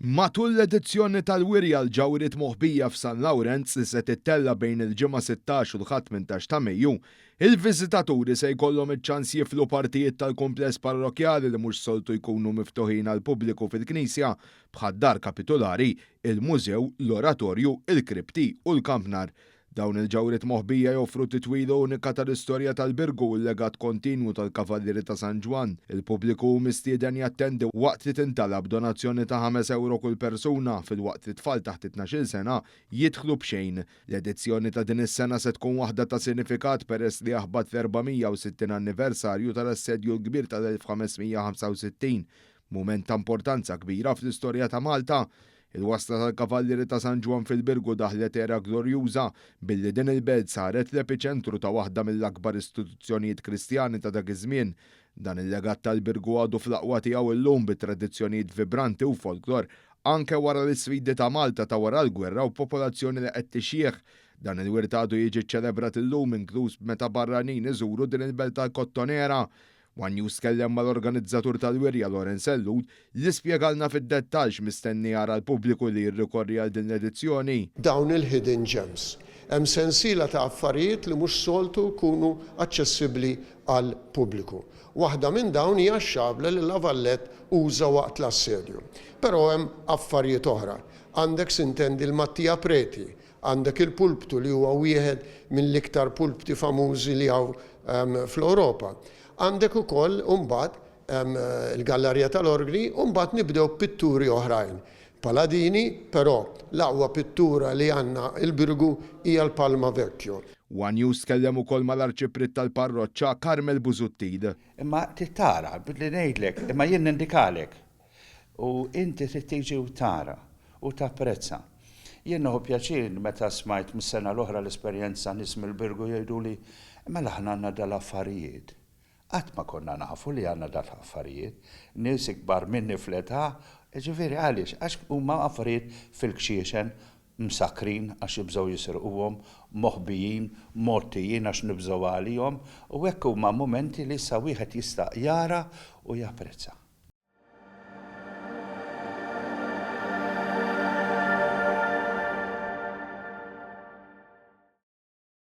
Matul l-edizzjoni tal-wirja l-ġawrit moħbija f'San Lawrence li se tittella bejn il-ġimgħa 16 u l-18 ta' Mejju, il-viżitaturi se jkollhom iċ-ċans jiflu partijiet tal-kumpless parrokjali li mhux soltu jkunu miftuħin għal pubbliku fil-Knisja bħad-dar kapitolari, il-mużew, l-oratorju, il-kripti u l-kampnar. Dawn il-ġawrit moħbija joffru titwila unika tal-istorja tal-Birgu u l-legat kontinwu tal-Kavallieri ta' San Ġwan. Il-pubbliku mistieden jattendi waqt li tintalab donazzjoni ta' 5 euro kull persuna fil-waqt li tfal taħt 12 sena jidħlu b'xejn. L-edizzjoni ta' din is-sena se tkun waħda ta' sinifikat peress li aħbad 460 anniversarju tal-assedju l-kbir tal-1565, mument ta' importanza kbira fl-istorja ta' Malta. Il-wasla tal-Kavallieri ta' San Ġwan fil-Birgu daħlet era glorjuża billi din il-belt saret l-epiċentru ta' waħda mill-akbar istituzzjonijiet Kristjani ta' dak iż-żmien. Dan il-legat tal-Birgu għadu fl-aqwa tiegħu llum bit-tradizzjonijiet vibranti u folklor anke wara l-isfidi ta' Malta ta' wara l-gwerra u popolazzjoni li qed tixjieħ. Dan il-wirt għadu jiġi ċelebrat illum inkluż meta barranin iżuru din il-belt tal-Kottonera. One News kellem mal-organizzatur tal-wirja Lorenz Ellud li spjegalna fid-dettall mistenni jara l-pubbliku li jirrikorri għal din l-edizzjoni. Dawn il-hidden gems. Hemm sensiela ta' affarijiet li mhux soltu jkunu aċċessibbli għal pubbliku. Waħda minn dawn hija x-xabla li Lavallett uża waqt l-assedju. Però hemm affarijiet oħra. Għandek sintendi l-Mattija Preti, għandek il-pulptu li huwa wieħed mill-iktar pulpti famużi li hawn fl-Ewropa. Għandek ukoll mbagħad il-Gallerija tal-Orgli u mbagħad nibdew pitturi oħrajn. Paladini, però l-aqwa pittura li għandna il-Birgu hija l-Palma Vecchio. One News kellem ukoll mal-arċiprit tal-parroċċa Karmel Bużuttid. Imma tittara, bidli ngħidlek, imma jien nindikalek. U inti tiġi u tara u tapprezza. Jien naħu pjaċir meta smajt mis-sena l-oħra l-esperjenza nies mill-Birgu jgħiduli imma aħna għandna dal-affarijiet. Qatt ma konna nafu li għandna dal-affarijiet, nies ikbar minni fl-età, ġifieri għaliex għax huma affarijiet fil-kxiexen msakrin għax jibżgħu jisirquhom, moħbijin, mortijin għax nibżgħu għalihom, u hekk huma mumenti li issa wieħed jista' jara u japprezza.